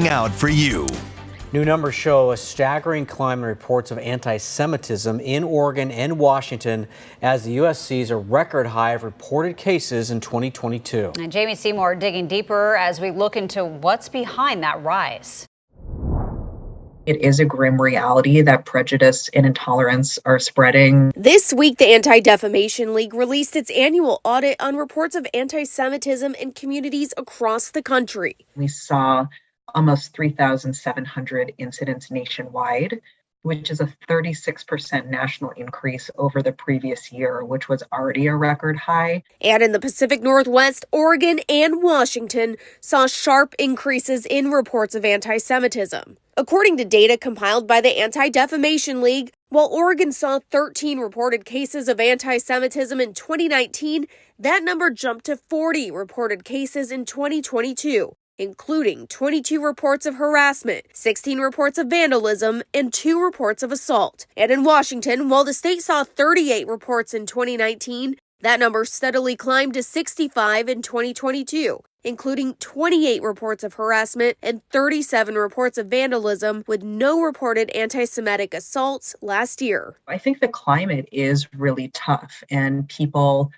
looking out for you. New numbers show a staggering climb in reports of anti-Semitism in Oregon and Washington as the U.S. sees a record high of reported cases in 2022. And Jamie Seymour digging deeper as we look into what's behind that rise. It is a grim reality that prejudice and intolerance are spreading. This week, the Anti-Defamation League released its annual audit on reports of anti-Semitism in communities across the country. We saw almost 3,700 incidents nationwide, which is a 36% national increase over the previous year, which was already a record high. And in the Pacific Northwest, Oregon and Washington saw sharp increases in reports of anti-Semitism. According to data compiled by the Anti-Defamation League, while Oregon saw 13 reported cases of anti-Semitism in 2019, that number jumped to 40 reported cases in 2022. Including 22 reports of harassment, 16 reports of vandalism, and 2 reports of assault. And in Washington, while the state saw 38 reports in 2019, that number steadily climbed to 65 in 2022, including 28 reports of harassment and 37 reports of vandalism, with no reported anti-Semitic assaults last year. I think the climate is really tough, and people,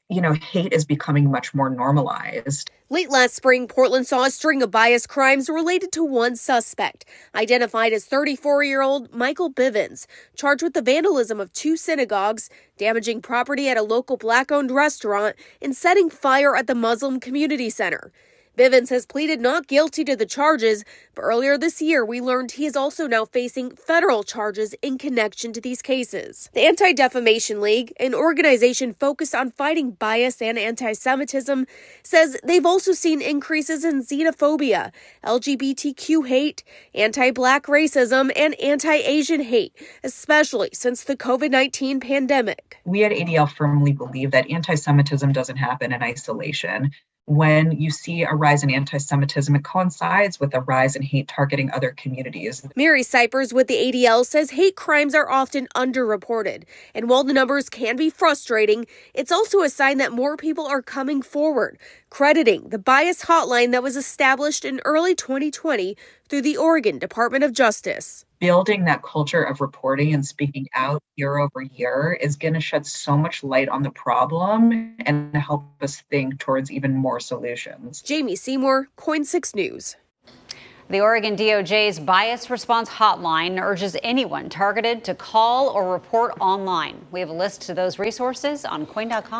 hate is becoming much more normalized. Late last spring, Portland saw a string of bias crimes related to one suspect, identified as 34-year-old Michael Bivens, charged with the vandalism of 2 synagogues, damaging property at a local Black-owned restaurant, and setting fire at the Muslim Community Center. Bivens has pleaded not guilty to the charges, but earlier this year we learned he is also now facing federal charges in connection to these cases. The Anti-Defamation League, an organization focused on fighting bias and anti-Semitism, says they've also seen increases in xenophobia, LGBTQ hate, anti-Black racism, and anti-Asian hate, especially since the COVID-19 pandemic. We at ADL firmly believe that anti-Semitism doesn't happen in isolation. When you see a rise in anti-Semitism, it coincides with a rise in hate targeting other communities. Mary Cypers with the ADL says hate crimes are often underreported. And while the numbers can be frustrating, it's also a sign that more people are coming forward, crediting the bias hotline that was established in early 2020 through the Oregon Department of Justice. Building that culture of reporting and speaking out year over year is going to shed so much light on the problem and help us think towards even more solutions. Jamie Seymour, KOIN 6 News. The Oregon DOJ's Bias Response Hotline urges anyone targeted to call or report online. We have a list to those resources on KOIN.com.